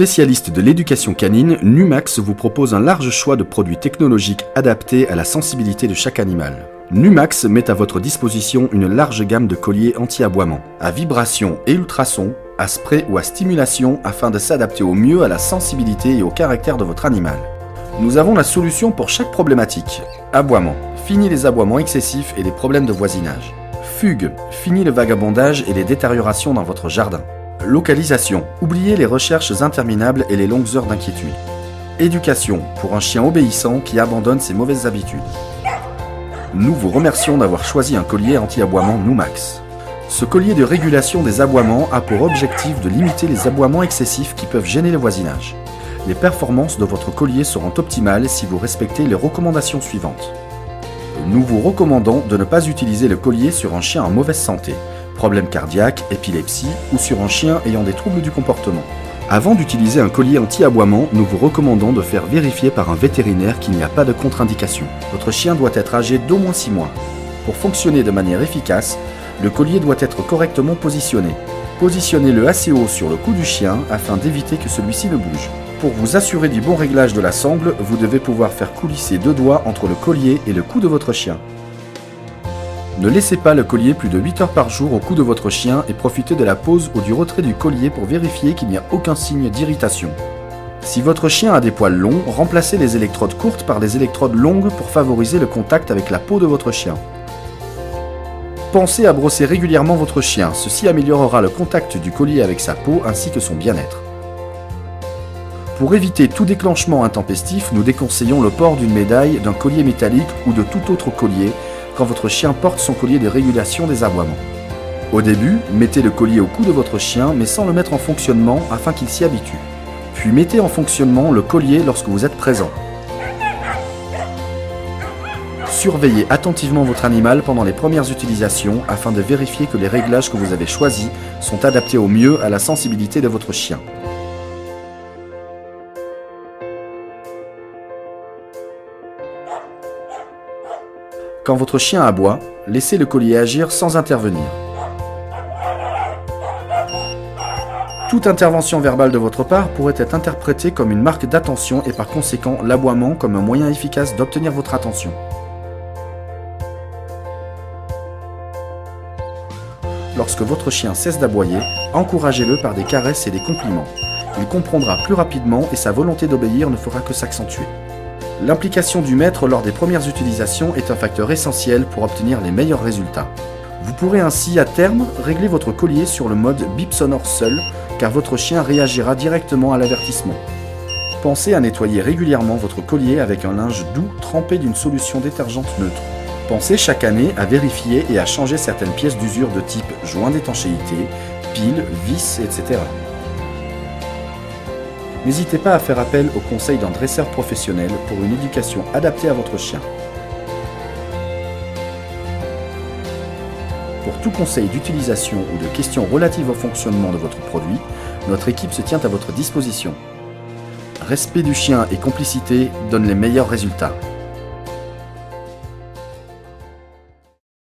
Spécialiste de l'éducation canine, Numax vous propose un large choix de produits technologiques adaptés à la sensibilité de chaque animal. Numax met à votre disposition une large gamme de colliers anti-aboiement, à vibration et ultrasons, à spray ou à stimulation afin de s'adapter au mieux à la sensibilité et au caractère de votre animal. Nous avons la solution pour chaque problématique. Aboiement, fini les aboiements excessifs et les problèmes de voisinage. Fugue, fini le vagabondage et les détériorations dans votre jardin. Localisation, oubliez les recherches interminables et les longues heures d'inquiétude. Éducation, pour un chien obéissant qui abandonne ses mauvaises habitudes. Nous vous remercions d'avoir choisi un collier anti-aboiement Numax. Ce collier de régulation des aboiements a pour objectif de limiter les aboiements excessifs qui peuvent gêner le voisinage. Les performances de votre collier seront optimales si vous respectez les recommandations suivantes. Nous vous recommandons de ne pas utiliser le collier sur un chien en mauvaise santé, problèmes cardiaques, épilepsie ou sur un chien ayant des troubles du comportement. Avant d'utiliser un collier anti-aboiement, nous vous recommandons de faire vérifier par un vétérinaire qu'il n'y a pas de contre-indication. Votre chien doit être âgé d'au moins 6 mois. Pour fonctionner de manière efficace, le collier doit être correctement positionné. Positionnez-le assez haut sur le cou du chien afin d'éviter que celui-ci ne bouge. Pour vous assurer du bon réglage de la sangle, vous devez pouvoir faire coulisser 2 doigts entre le collier et le cou de votre chien. Ne laissez pas le collier plus de 8 heures par jour au cou de votre chien et profitez de la pause ou du retrait du collier pour vérifier qu'il n'y a aucun signe d'irritation. Si votre chien a des poils longs, remplacez les électrodes courtes par des électrodes longues pour favoriser le contact avec la peau de votre chien. Pensez à brosser régulièrement votre chien, ceci améliorera le contact du collier avec sa peau ainsi que son bien-être. Pour éviter tout déclenchement intempestif, nous déconseillons le port d'une médaille, d'un collier métallique ou de tout autre collier quand votre chien porte son collier de régulation des aboiements. Au début, mettez le collier au cou de votre chien mais sans le mettre en fonctionnement afin qu'il s'y habitue. Puis mettez en fonctionnement le collier lorsque vous êtes présent. Surveillez attentivement votre animal pendant les premières utilisations afin de vérifier que les réglages que vous avez choisis sont adaptés au mieux à la sensibilité de votre chien. Quand votre chien aboie, laissez le collier agir sans intervenir. Toute intervention verbale de votre part pourrait être interprétée comme une marque d'attention et par conséquent l'aboiement comme un moyen efficace d'obtenir votre attention. Lorsque votre chien cesse d'aboyer, encouragez-le par des caresses et des compliments. Il comprendra plus rapidement et sa volonté d'obéir ne fera que s'accentuer. L'implication du maître lors des premières utilisations est un facteur essentiel pour obtenir les meilleurs résultats. Vous pourrez ainsi à terme régler votre collier sur le mode bip sonore seul, car votre chien réagira directement à l'avertissement. Pensez à nettoyer régulièrement votre collier avec un linge doux trempé d'une solution détergente neutre. Pensez chaque année à vérifier et à changer certaines pièces d'usure de type joint d'étanchéité, piles, vis, etc. N'hésitez pas à faire appel au conseil d'un dresseur professionnel pour une éducation adaptée à votre chien. Pour tout conseil d'utilisation ou de questions relatives au fonctionnement de votre produit, notre équipe se tient à votre disposition. Respect du chien et complicité donnent les meilleurs résultats.